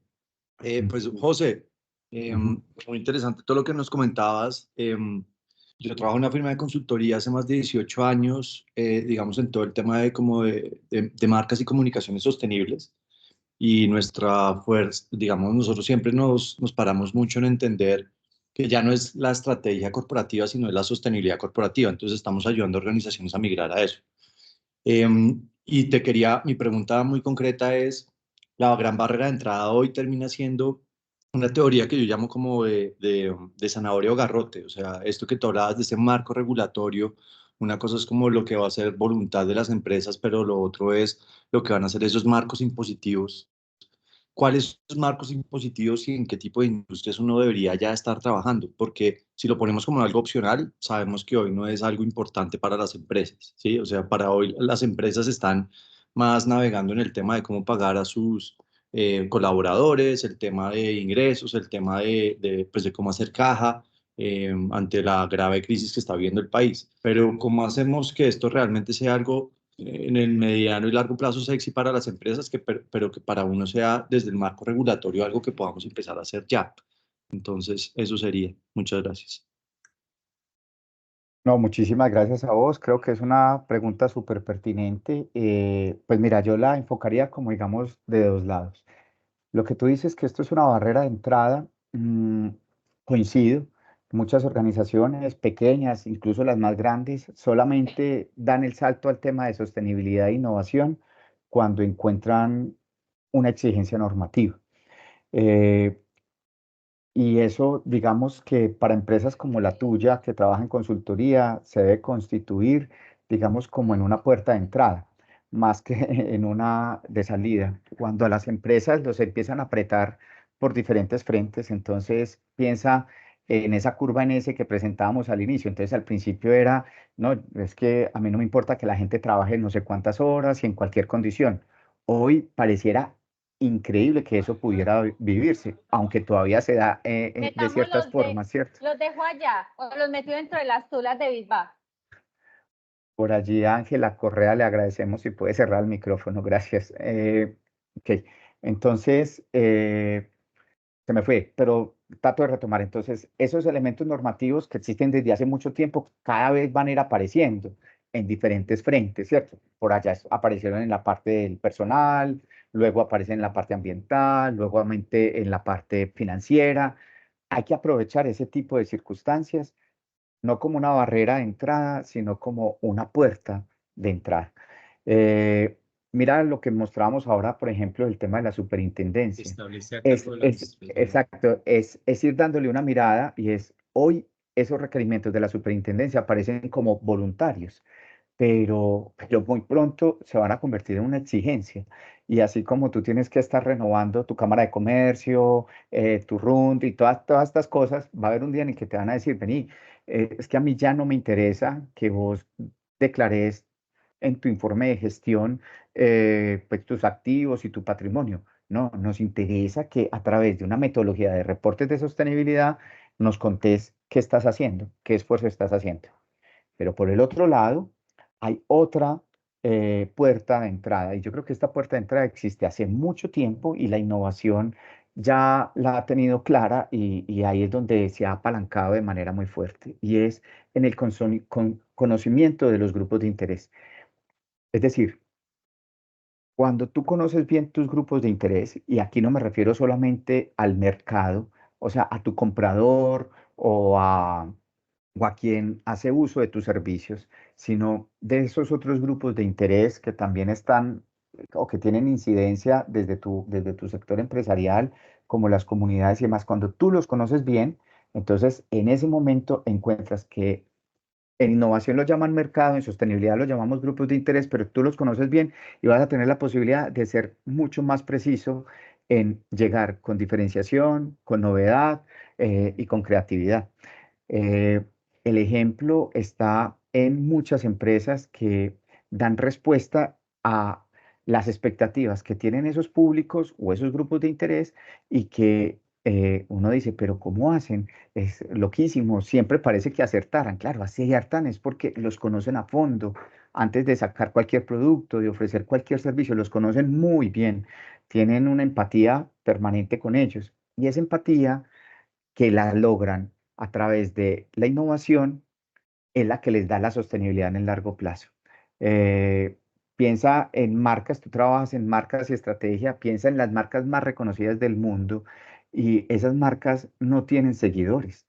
Pues Ujú. José, Ujú. muy interesante todo lo que nos comentabas. Yo trabajo en una firma de consultoría hace más de 18 años, digamos, en todo el tema de, como de marcas y comunicaciones sostenibles. Y nuestra fuerza, digamos, nosotros siempre nos paramos mucho en entender que ya no es la estrategia corporativa, sino es la sostenibilidad corporativa. Entonces estamos ayudando a organizaciones a migrar a eso. Y mi pregunta muy concreta es, la gran barrera de entrada hoy termina siendo una teoría que yo llamo como de zanahoria o garrote, o sea, esto que tú hablabas de ese marco regulatorio, una cosa es como lo que va a ser voluntad de las empresas, pero lo otro es lo que van a hacer esos marcos impositivos. ¿Cuáles son los marcos impositivos y en qué tipo de industrias uno debería ya estar trabajando? Porque si lo ponemos como algo opcional, sabemos que hoy no es algo importante para las empresas, ¿sí? O sea, para hoy las empresas están más navegando en el tema de cómo pagar a sus colaboradores, el tema de ingresos, el tema pues de cómo hacer caja ante la grave crisis que está viviendo el país. Pero ¿cómo hacemos que esto realmente sea algo en el mediano y largo plazo sexy para las empresas, pero que para uno sea desde el marco regulatorio algo que podamos empezar a hacer ya? Entonces, eso sería. Muchas gracias. No, muchísimas gracias a vos. Creo que es una pregunta súper pertinente. Pues mira, yo la enfocaría como digamos de dos lados. Lo que tú dices que esto es una barrera de entrada, coincido. Muchas organizaciones pequeñas, incluso las más grandes, solamente dan el salto al tema de sostenibilidad e innovación cuando encuentran una exigencia normativa. Eh, y eso, digamos que para empresas como la tuya, que trabaja en consultoría, se debe constituir, digamos, como en una puerta de entrada, más que en una de salida. Cuando a las empresas los empiezan a apretar por diferentes frentes, entonces piensa en esa curva en ese que presentábamos al inicio. Entonces al principio era, no, es que a mí no me importa que la gente trabaje no sé cuántas horas y en cualquier condición. Hoy pareciera increíble que eso pudiera vivirse, aunque todavía se da de Metamos ciertas formas, ¿cierto? los dejo allá o los meto dentro de las tulas de Bisbal. Por allí, Ángela Correa, le agradecemos si puede cerrar el micrófono, gracias. Ok, entonces, se me fue, pero trato de retomar. Entonces, esos elementos normativos que existen desde hace mucho tiempo, cada vez van a ir apareciendo en diferentes frentes, ¿cierto? Por allá aparecieron en la parte del personal, luego aparecen en la parte ambiental, luego aumente en la parte financiera. Hay que aprovechar ese tipo de circunstancias no como una barrera de entrada, sino como una puerta de entrada. Eh, Mira lo que mostramos ahora, por ejemplo, el tema de la superintendencia. Establece acuerdo con la administración. Exacto, es ir dándole una mirada y es hoy esos requerimientos de la superintendencia aparecen como voluntarios, pero muy pronto se van a convertir en una exigencia. Y así como tú tienes que estar renovando tu cámara de comercio, tu RUND y todas estas cosas, va a haber un día en el que te van a decir, vení, es que a mí ya no me interesa que vos declares en tu informe de gestión pues tus activos y tu patrimonio. No, nos interesa que a través de una metodología de reportes de sostenibilidad nos contés qué estás haciendo, qué esfuerzo estás haciendo. Pero por el otro lado, hay otra puerta de entrada. Y yo creo que esta puerta de entrada existe hace mucho tiempo y la innovación ya la ha tenido clara y ahí es donde se ha apalancado de manera muy fuerte. Y es en el conocimiento de los grupos de interés. Es decir, cuando tú conoces bien tus grupos de interés, y aquí no me refiero solamente al mercado, o sea, a tu comprador o a quien hace uso de tus servicios, sino de esos otros grupos de interés que también están o que tienen incidencia desde tu sector empresarial, como las comunidades y demás. Cuando tú los conoces bien, entonces en ese momento encuentras que en innovación lo llaman mercado, en sostenibilidad lo llamamos grupos de interés, pero tú los conoces bien y vas a tener la posibilidad de ser mucho más preciso en llegar con diferenciación, con novedad y con creatividad. Eh, el ejemplo está en muchas empresas que dan respuesta a las expectativas que tienen esos públicos o esos grupos de interés y que uno dice, pero ¿cómo hacen? Es loquísimo, siempre parece que acertaran. Claro, aciertan es porque los conocen a fondo. Antes de sacar cualquier producto, de ofrecer cualquier servicio, los conocen muy bien, tienen una empatía permanente con ellos. Y esa empatía que la logran a través de la innovación es la que les da la sostenibilidad en el largo plazo. Eh, Piensa en marcas, tú trabajas en marcas y estrategia, piensa en las marcas más reconocidas del mundo y esas marcas no tienen seguidores,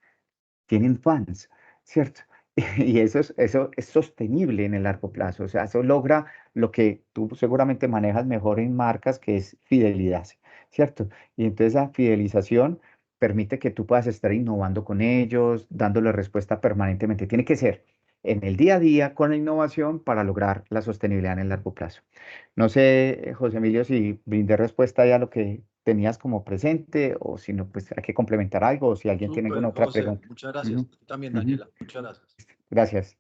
tienen fans, ¿cierto? Y eso es sostenible en el largo plazo, o sea, eso logra lo que tú seguramente manejas mejor en marcas, que es fidelidad, ¿cierto? Y entonces esa fidelización permite que tú puedas estar innovando con ellos, dándole respuesta permanentemente. Tiene que ser en el día a día con la innovación para lograr la sostenibilidad en el largo plazo. No sé, José Emilio, si brindé respuesta ya a lo que tenías como presente o si no, pues hay que complementar algo o si alguien tiene alguna Súper, otra José, pregunta. muchas gracias. Ujú, A ti también, ujú. Daniela, muchas gracias. Gracias.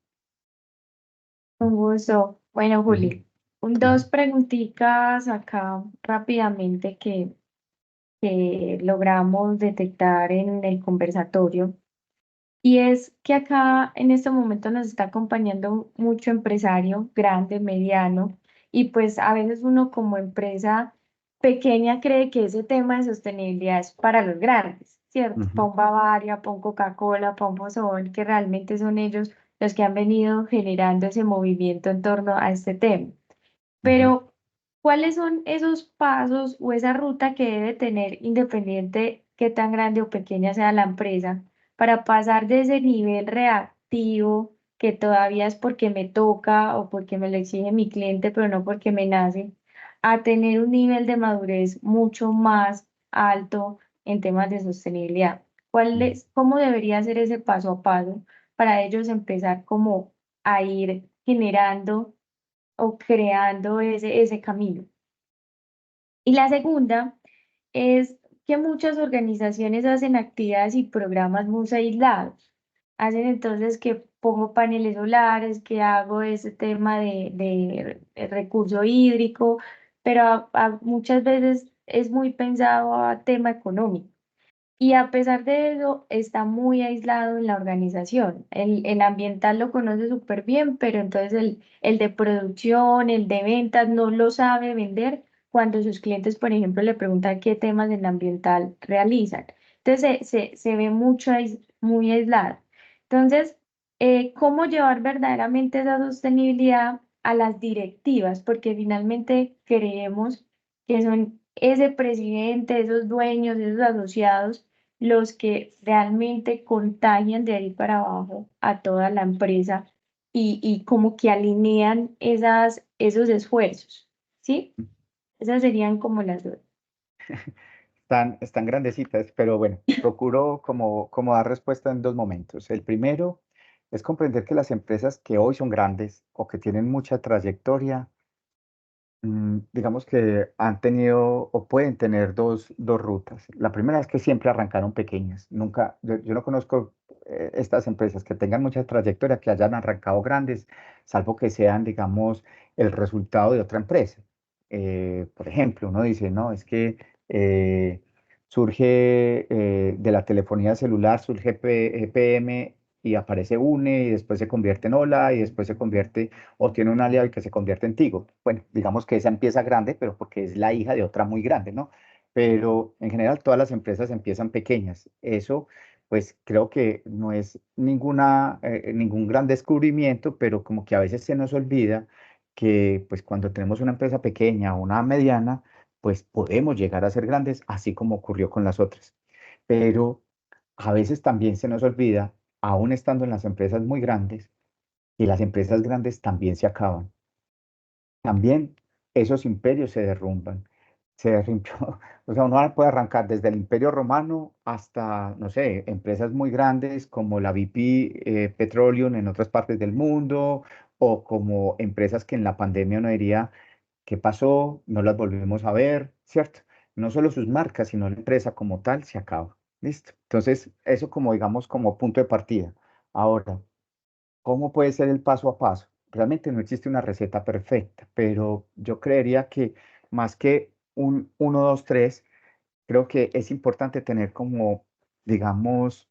Un gusto. Bueno, Ujú, Juli, ujú, dos preguntitas acá rápidamente que logramos detectar en el conversatorio. Y es que acá en este momento nos está acompañando mucho empresario, grande, mediano, y pues a veces uno como empresa pequeña cree que ese tema de sostenibilidad es para los grandes, ¿cierto? ujú, Pon Bavaria, pon Coca-Cola, pon Bosón, que realmente son ellos los que han venido generando ese movimiento en torno a este tema. ujú. Pero, ¿cuáles son esos pasos o esa ruta que debe tener, independiente qué tan grande o pequeña sea la empresa, para pasar de ese nivel reactivo, que todavía es porque me toca o porque me lo exige mi cliente, pero no porque me nace, a tener un nivel de madurez mucho más alto en temas de sostenibilidad? ¿Cómo debería ser ese paso a paso para ellos empezar como a ir generando o creando ese camino? Y la segunda es que muchas organizaciones hacen actividades y programas muy aislados. Hacen entonces que pongo paneles solares, que hago ese tema de recurso hídrico, pero muchas veces es muy pensado a tema económico. Y a pesar de eso, está muy aislado en la organización. El ambiental lo conoce súper bien, pero entonces el de producción, el de ventas, no lo sabe vender cuando sus clientes, por ejemplo, le preguntan qué temas en ambiental realizan. Entonces se ve mucho, muy aislado. Entonces, ¿cómo llevar verdaderamente esa sostenibilidad a las directivas? Porque finalmente creemos que son ese presidente, esos dueños, esos asociados los que realmente contagian de ahí para abajo a toda la empresa y como que alinean esos esfuerzos, ¿sí? Esas serían como las dos. Están grandecitas, pero bueno, procuro como dar respuesta en dos momentos. El primero es comprender que las empresas que hoy son grandes o que tienen mucha trayectoria, digamos que han tenido o pueden tener dos rutas. La primera es que siempre arrancaron pequeñas. Nunca, yo no conozco estas empresas que tengan mucha trayectoria, que hayan arrancado grandes, salvo que sean, digamos, el resultado de otra empresa. Por ejemplo, uno dice, no, es que eh, surge de la telefonía celular, surge PM y aparece UNE y después se convierte en Hola y después se convierte o tiene un aliado y que se convierte en Tigo. Bueno, digamos que esa empieza grande, pero porque es la hija de otra muy grande, ¿no? Pero en general todas las empresas empiezan pequeñas. Eso, pues creo que no es ningún gran descubrimiento, pero como que a veces se nos olvida que pues cuando tenemos una empresa pequeña o una mediana, pues podemos llegar a ser grandes, así como ocurrió con las otras. Pero a veces también se nos olvida, aún estando en las empresas muy grandes, y las empresas grandes también se acaban. También esos imperios se derrumban. Se derrumba, o sea, uno puede arrancar desde el Imperio Romano hasta, no sé, empresas muy grandes como la BP Petroleum en otras partes del mundo, o como empresas que en la pandemia uno diría, ¿qué pasó? No las volvemos a ver, ¿cierto? No solo sus marcas, sino la empresa como tal se acaba. ¿Listo? Entonces, eso como digamos como punto de partida. Ahora, ¿cómo puede ser el paso a paso? Realmente no existe una receta perfecta, pero yo creería que más que un uno 2 3 creo que es importante tener como, digamos,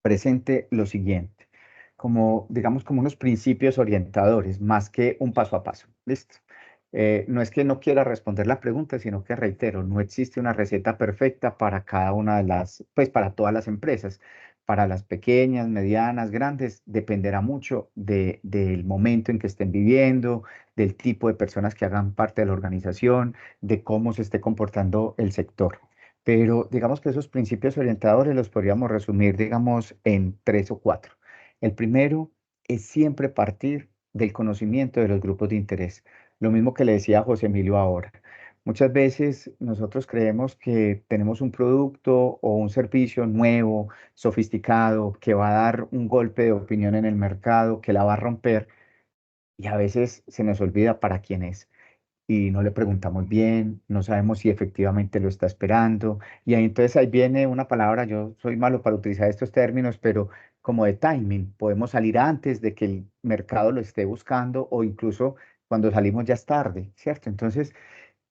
presente lo siguiente, como, digamos, como unos principios orientadores, más que un paso a paso. ¿Listo? No es que no quiera responder la pregunta, sino que reitero, no existe una receta perfecta para cada una de pues para todas las empresas. Para las pequeñas, medianas, grandes, dependerá mucho del momento en que estén viviendo, del tipo de personas que hagan parte de la organización, de cómo se esté comportando el sector. Pero digamos que esos principios orientadores los podríamos resumir, digamos, en tres o cuatro. El primero es siempre partir del conocimiento de los grupos de interés. Lo mismo que le decía a José Emilio ahora. Muchas veces nosotros creemos que tenemos un producto o un servicio nuevo, sofisticado, que va a dar un golpe de opinión en el mercado, que la va a romper, y a veces se nos olvida para quién es y no le preguntamos bien, no sabemos si efectivamente lo está esperando. Y ahí entonces ahí viene una palabra, yo soy malo para utilizar estos términos, pero como de timing, podemos salir antes de que el mercado lo esté buscando o incluso cuando salimos ya es tarde, ¿cierto? Entonces,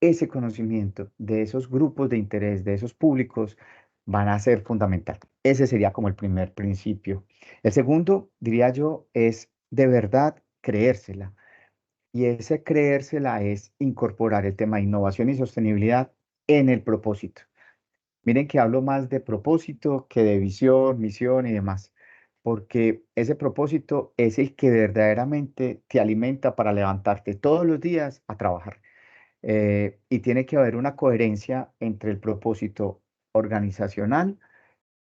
ese conocimiento de esos grupos de interés, de esos públicos, van a ser fundamental. Ese sería como el primer principio. El segundo, diría yo, es de verdad creérsela. Y ese creérsela es incorporar el tema de innovación y sostenibilidad en el propósito. Miren que hablo más de propósito que de visión, misión y demás, porque ese propósito es el que verdaderamente te alimenta para levantarte todos los días a trabajar. Y tiene que haber una coherencia entre el propósito organizacional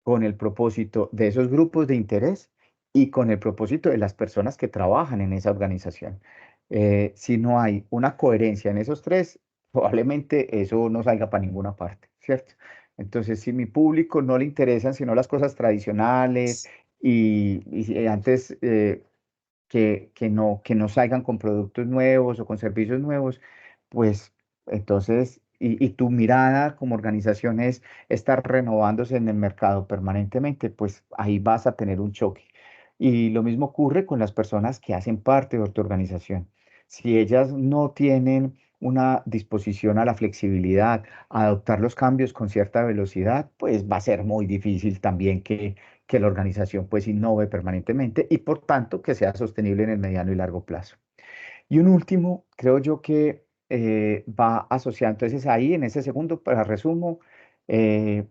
con el propósito de esos grupos de interés y con el propósito de las personas que trabajan en esa organización. Si no hay una coherencia en esos tres, probablemente eso no salga para ninguna parte, ¿cierto? Entonces, si mi público no le interesan sino las cosas tradicionales y si antes que no salgan con productos nuevos o con servicios nuevos, pues entonces, y tu mirada como organización es estar renovándose en el mercado permanentemente, pues ahí vas a tener un choque. Y lo mismo ocurre con las personas que hacen parte de tu organización. Si ellas no tienen una disposición a la flexibilidad, a adoptar los cambios con cierta velocidad, pues va a ser muy difícil también que la organización pues innove permanentemente y por tanto que sea sostenible en el mediano y largo plazo. Y un último, creo yo que va asociado entonces ahí en ese segundo, para resumo, eh,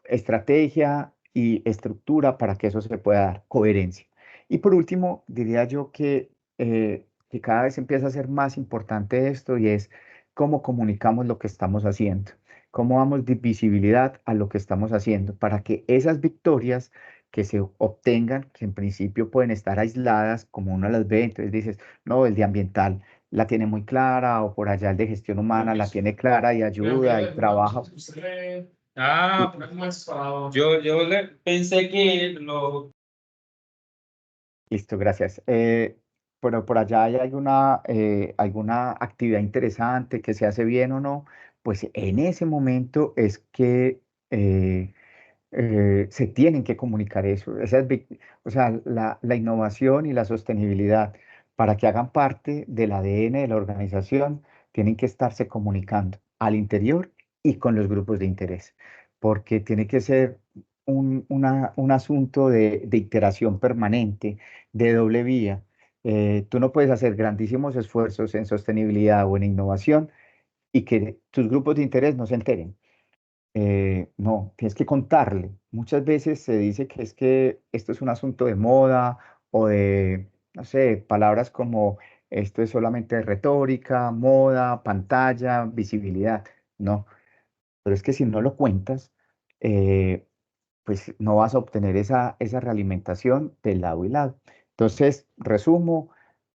estrategia y estructura para que eso se pueda dar, coherencia. Y por último, diría yo que cada vez empieza a ser más importante esto y es cómo comunicamos lo que estamos haciendo, cómo damos visibilidad a lo que estamos haciendo para que esas victorias que se obtengan, que en principio pueden estar aisladas, como uno las ve, entonces dices, no, el de ambiental la tiene muy clara o por allá el de gestión humana la tiene clara y ayuda y trabaja. Ah, yo le pensé que lo. Listo, gracias. Pero por allá hay alguna actividad interesante que se hace bien o no, pues en ese momento es que eh, se tienen que comunicar eso. O sea, la innovación y la sostenibilidad, para que hagan parte del ADN de la organización, tienen que estarse comunicando al interior y con los grupos de interés, porque tiene que ser un asunto de iteración permanente, de doble vía. Tú no puedes hacer grandísimos esfuerzos en sostenibilidad o en innovación y que tus grupos de interés no se enteren. No, tienes que contarle. Muchas veces se dice que es que esto es un asunto de moda o de, no sé, palabras como esto es solamente retórica, moda, pantalla, visibilidad. No, pero es que si no lo cuentas, eh, pues no vas a obtener esa realimentación de lado y lado. Entonces, resumo,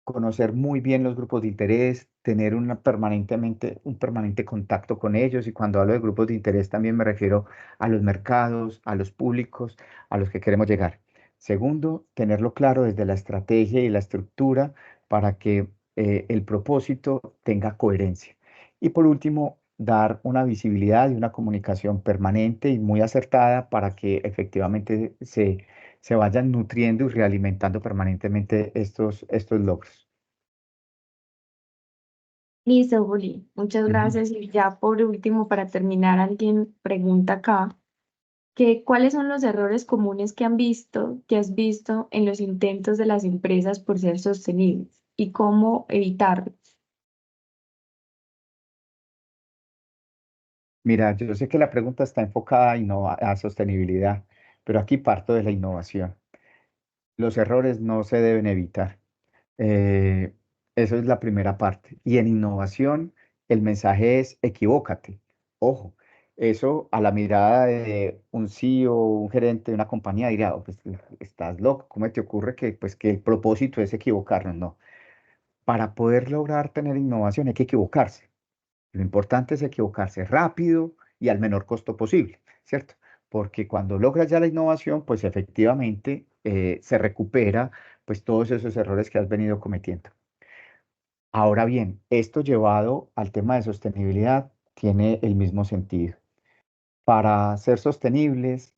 conocer muy bien los grupos de interés, tener un permanente contacto con ellos. Y cuando hablo de grupos de interés también me refiero a los mercados, a los públicos, a los que queremos llegar. Segundo, tenerlo claro desde la estrategia y la estructura para que el propósito tenga coherencia. Y por último, dar una visibilidad y una comunicación permanente y muy acertada para que efectivamente se vayan nutriendo y realimentando permanentemente estos logros. Listo, Juli. Muchas Ujú. gracias. Y ya por último, para terminar, alguien pregunta acá que ¿cuáles son los errores comunes que has visto en los intentos de las empresas por ser sostenibles y cómo evitarlos? Mira, yo sé que la pregunta está enfocada a sostenibilidad, pero aquí parto de la innovación. Los errores no se deben evitar. Eh, Eso es la primera parte. Y en innovación, el mensaje es equivócate. Ojo, Eso a la mirada de un CEO, un gerente de una compañía diría: "Oh, pues estás loco, ¿cómo te ocurre que, pues, que el propósito es equivocarnos?". No, para poder lograr tener innovación hay que equivocarse. Lo importante es equivocarse rápido y al menor costo posible, ¿cierto? Porque cuando logras ya la innovación, pues efectivamente se recupera pues todos esos errores que has venido cometiendo. Ahora bien, esto llevado al tema de sostenibilidad tiene el mismo sentido. Para ser sostenibles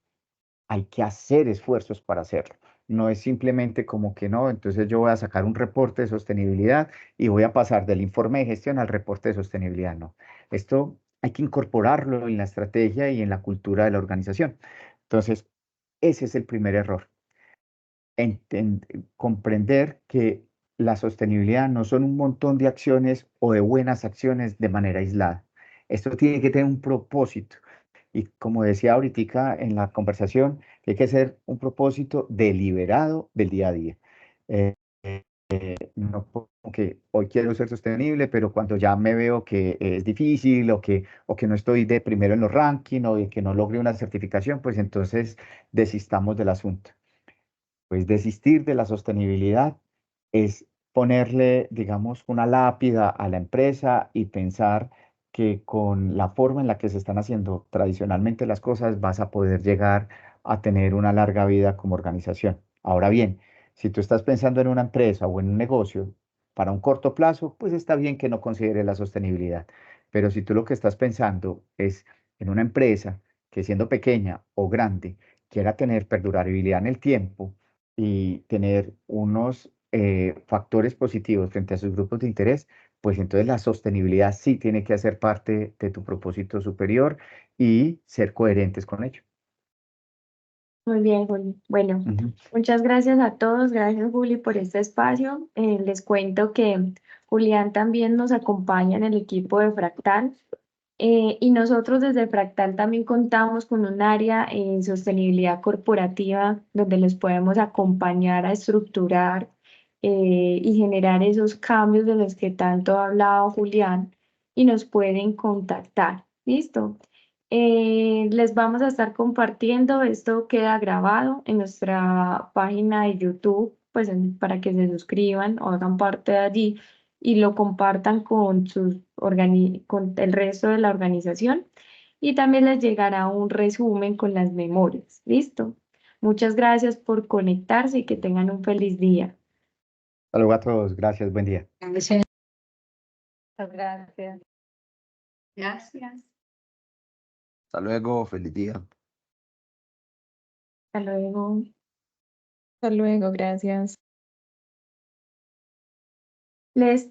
hay que hacer esfuerzos para hacerlo. No es simplemente como que no, entonces yo voy a sacar un reporte de sostenibilidad y voy a pasar del informe de gestión al reporte de sostenibilidad. No, esto hay que incorporarlo en la estrategia y en la cultura de la organización. Entonces, ese es el primer error. Comprender que la sostenibilidad no son un montón de acciones o de buenas acciones de manera aislada. Esto tiene que tener un propósito. Y como decía ahorita en la conversación, tiene que ser un propósito deliberado del día a día. Eh, no como que hoy quiero ser sostenible, pero cuando ya me veo que es difícil o que no estoy de primero en los rankings o de que no logre una certificación, pues entonces desistamos del asunto. Pues desistir de la sostenibilidad es ponerle, digamos, una lápida a la empresa y pensar que con la forma en la que se están haciendo tradicionalmente las cosas vas a poder llegar a tener una larga vida como organización. Ahora bien, si tú estás pensando en una empresa o en un negocio para un corto plazo, pues está bien que no considere la sostenibilidad. Pero si tú lo que estás pensando es en una empresa que siendo pequeña o grande quiera tener perdurabilidad en el tiempo, y tener unos factores positivos frente a sus grupos de interés, pues entonces la sostenibilidad sí tiene que hacer parte de tu propósito superior y ser coherentes con ello. Muy bien, Juli. Bueno, Ujú. muchas gracias a todos. Gracias, Juli, por este espacio. Les cuento que Julián también nos acompaña en el equipo de Fractal. Y nosotros desde Fractal también contamos con un área en sostenibilidad corporativa donde les podemos acompañar a estructurar y generar esos cambios de los que tanto ha hablado Julián y nos pueden contactar. ¿Listo? Les vamos a estar compartiendo, esto queda grabado en nuestra página de YouTube, pues para que se suscriban o hagan parte de allí y lo compartan con con el resto de la organización y también les llegará un resumen con las memorias. ¿Listo? Muchas gracias por conectarse y que tengan un feliz día. Hasta luego a todos. Gracias. Buen día. Muchas gracias. Gracias. Hasta luego, feliz día. Hasta luego. Hasta luego, gracias. Les